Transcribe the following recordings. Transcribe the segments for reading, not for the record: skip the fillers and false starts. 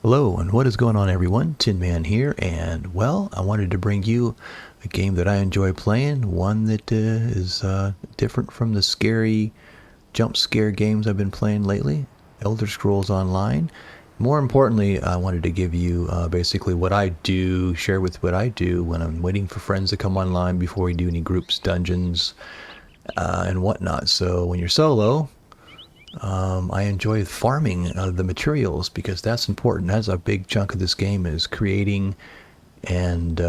Hello, and what is going on, everyone? Tinman here, and well, I wanted to bring you a game that I enjoy playing, one that is different from the scary jump scare games I've been playing lately, Elder Scrolls Online. More importantly, I wanted to give you basically what I do, share with what I do when I'm waiting for friends to come online before we do any groups, dungeons, and whatnot. So when you're solo, I enjoy farming the materials because that's important. That's a big chunk of this game, is creating and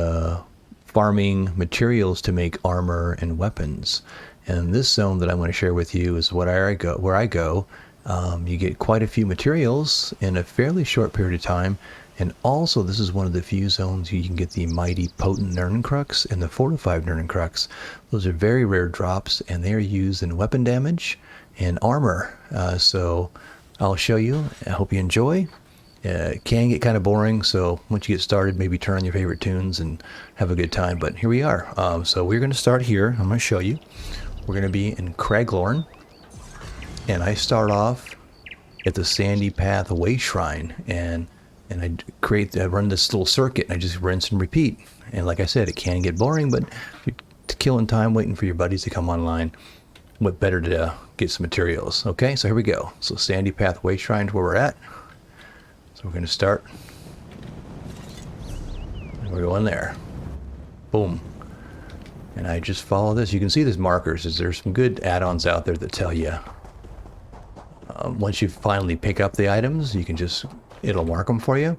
farming materials to make armor and weapons. And this zone that I'm going to share with you is where I go. You get quite a few materials in a fairly short period of time. And also, this is one of the few zones you can get the mighty potent Neuron crux and the fortified Neuron crux. Those are very rare drops, and they are used in weapon damage and armor. So I'll show you. I hope you enjoy. It can get kind of boring, so once you get started, maybe turn on your favorite tunes and have a good time. But here we are. So we're going to start here. I'm going to show you. We're going to be in Craglorn, and I start off at the Sandy Path Away Shrine, and I run this little circuit, and I just rinse and repeat. And like I said, it can get boring, but you're killing time waiting for your buddies to come online. What better to get some materials? Okay, so here we go. So Sandy Path Way Shrine is where we're at. So we're going to start. And we're going there. Boom. And I just follow this. You can see these markers. There's some good add-ons out there that tell you once you finally pick up the items, you can it'll mark them for you.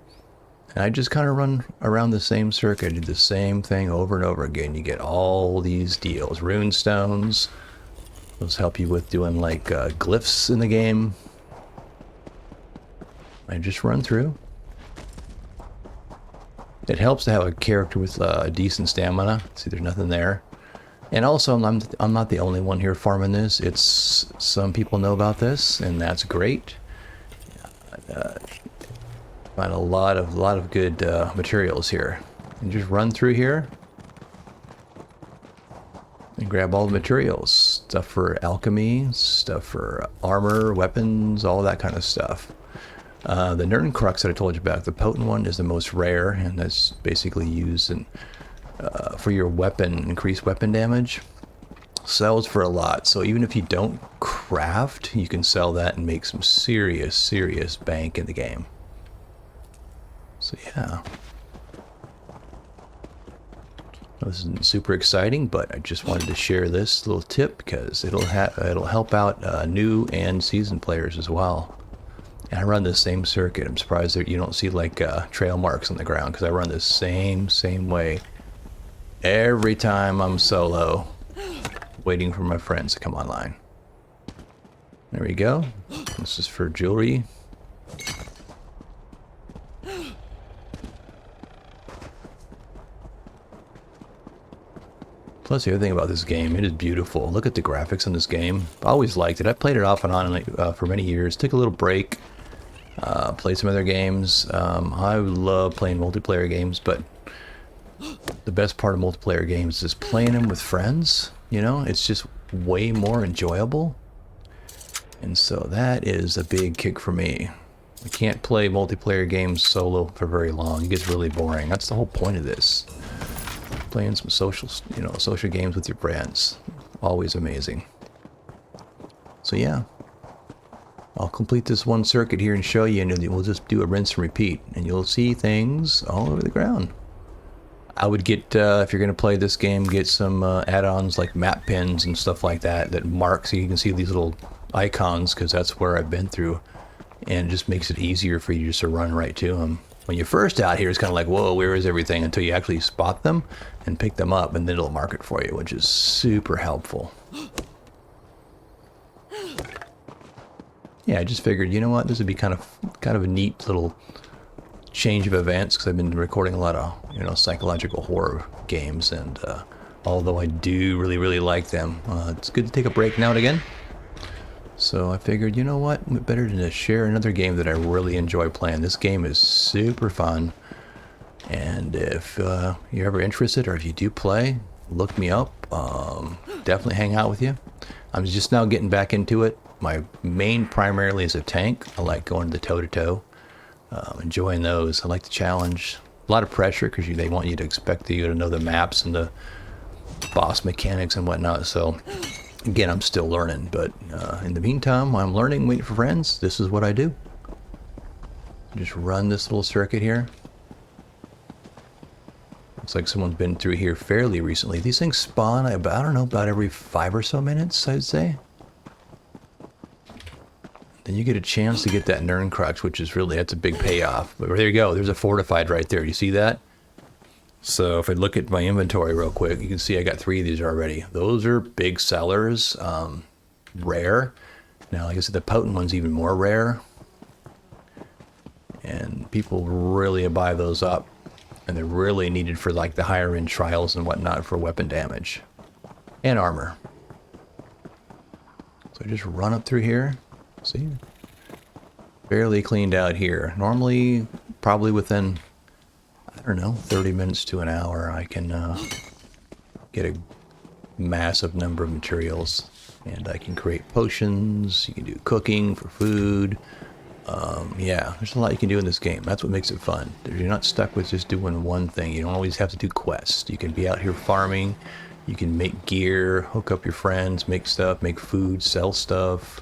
And I just kind of run around the same circuit, do the same thing over and over again. You get all these deals. Rune stones. Those help you with doing like glyphs in the game. I just run through. It helps to have a character with decent stamina. See, there's nothing there. And also, I'm not the only one here farming this. It's some people know about this, and that's great. Find a lot of good materials here. And just run through here and grab all the materials. Stuff for alchemy, stuff for armor, weapons, all that kind of stuff. The Neuron crux that I told you about, the potent one, is the most rare, and that's basically used for your weapon, increased weapon damage. Sells for a lot, so even if you don't craft, you can sell that and make some serious bank in the game. So yeah. This isn't super exciting, but I just wanted to share this little tip because it'll help out new and seasoned players as well. And I run the same circuit. I'm surprised that you don't see like trail marks on the ground, because I run the same way every time I'm solo, waiting for my friends to come online. There we go. This is for jewelry. Plus, the other thing about this game, it is beautiful. Look at the graphics in this game. I always liked it. I played it off and on for many years. Took a little break. Played some other games. I love playing multiplayer games, but the best part of multiplayer games is playing them with friends. You know, it's just way more enjoyable. And so that is a big kick for me. I can't play multiplayer games solo for very long. It gets really boring. That's the whole point of this. Playing some social games with your friends. Always amazing. So yeah. I'll complete this one circuit here and show you, and we'll just do a rinse and repeat, and you'll see things all over the ground. I would get, if you're going to play this game, get some add-ons like map pins and stuff like that mark, so you can see these little icons, because that's where I've been through, and it just makes it easier for you just to run right to them. When you're first out here, it's kind of like, whoa, where is everything? Until you actually spot them and pick them up, and then it'll mark it for you, which is super helpful. Yeah, I just figured, you know what, this would be kind of a neat little change of events, because I've been recording a lot of psychological horror games, and although I do really like them, it's good to take a break now and again. So I figured, you know what, better than to share another game that I really enjoy playing. This game is super fun, and if you're ever interested, or if you do play, look me up. Definitely hang out with you. I'm just now getting back into it. My main primarily is a tank. I like going to the toe-to-toe. Enjoying those. I like the challenge. A lot of pressure because they want you to expect you to know the maps and the boss mechanics and whatnot. So again, I'm still learning, but in the meantime, while I'm learning, waiting for friends, this is what I do. Just run this little circuit here. Looks like someone's been through here fairly recently. These things spawn, I don't know, about every 5 or so minutes, I'd say. Then you get a chance to get that Neuron crux, which is really, that's a big payoff. But there you go, there's a fortified right there. You see that? So if I look at my inventory real quick, you can see I got 3 of these already. Those are big sellers, rare. Now, like I said, the potent one's even more rare. And people really buy those up. And they're really needed for like the higher end trials and whatnot for weapon damage. And armor. So just run up through here. See? Fairly cleaned out here. Normally, probably within, I don't know, 30 minutes to an hour, I can get a massive number of materials. And I can create potions, you can do cooking for food. Yeah, there's a lot you can do in this game. That's what makes it fun. You're not stuck with just doing one thing. You don't always have to do quests. You can be out here farming. You can make gear, hook up your friends, make stuff, make food, sell stuff.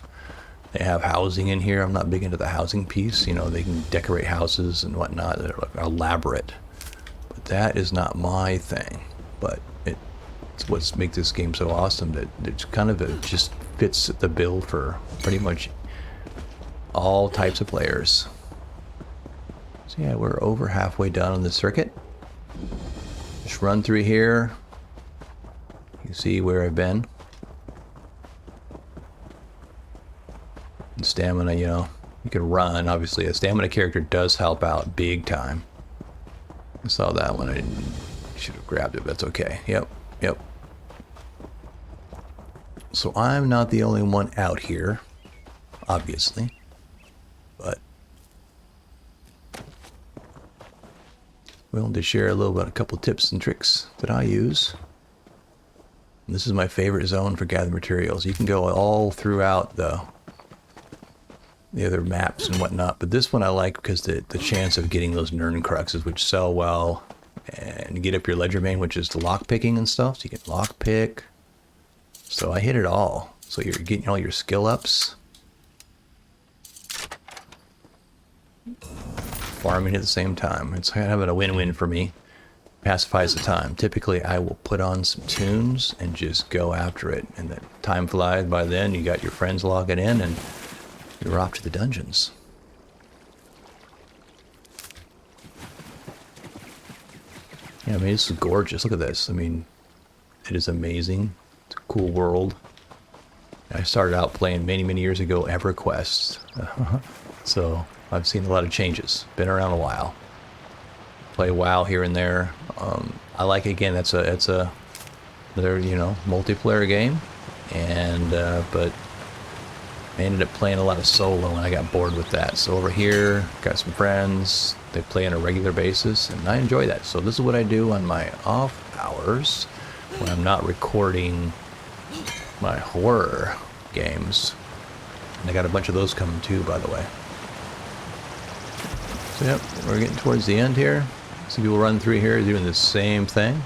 They have housing in here. I'm not big into the housing piece. You know, they can decorate houses and whatnot. They're elaborate. But that is not my thing. But it's what makes this game so awesome that it's kind of just fits the bill for pretty much all types of players. So yeah, we're over halfway done on the circuit. Just run through here. You can see where I've been. And stamina, you know, you can run. Obviously, a stamina character does help out big time. I saw that one. I should have grabbed it, but that's okay. Yep. So I'm not the only one out here, obviously. But willing to share a little bit, a couple tips and tricks that I use. And this is my favorite zone for gathering materials. You can go all throughout the other maps and whatnot, but this one I like because the chance of getting those Neuron cruxes, which sell well, and get up your ledger main, which is the lock picking and stuff. So you can lock pick. So I hit it all. So you're getting all your skill ups. Farming at the same time. It's kind of a win-win for me. Pacifies the time. Typically I will put on some tunes and just go after it, and the time flies. By then you got your friends logging in and you're off to the dungeons. Yeah, I mean, this is gorgeous. Look at this. I mean, it is amazing. It's a cool world. I started out playing many years ago EverQuest. So I've seen a lot of changes. Been around a while. Play WoW here and there. I like, again, it's a another, you know, multiplayer game, and but I ended up playing a lot of solo and I got bored with that. So over here, got some friends. They play on a regular basis, and I enjoy that. So this is what I do on my off hours when I'm not recording my horror games. And I got a bunch of those coming too, by the way. So yep, we're getting towards the end here. Some people run through here doing the same thing.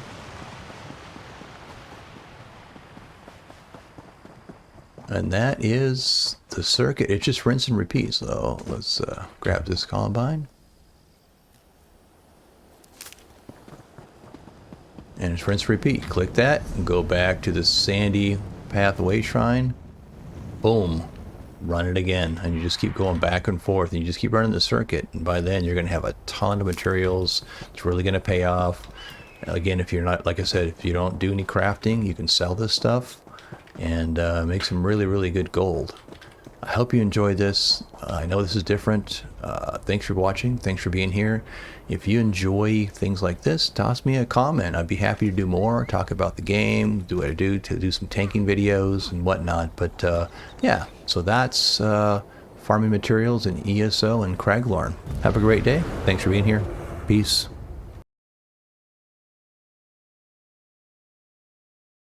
And that is the circuit. It's just rinse and repeat. So let's grab this Columbine. And it's rinse and repeat. Click that and go back to the Sandy Pathway Shrine. Boom. Run it again. And you just keep going back and forth. And you just keep running the circuit. And by then you're going to have a ton of materials. It's really going to pay off. Again, if you're not, like I said, if you don't do any crafting, you can sell this stuff and make some really good gold. I hope you enjoyed this. I know this is different. Thanks for watching. Thanks for being here. If you enjoy things like this, toss me a comment. I'd be happy to do more, talk about the game, do what I do to do some tanking videos and whatnot. But yeah, so that's farming materials in ESO and Craglorn. Have a great day. Thanks for being here. Peace.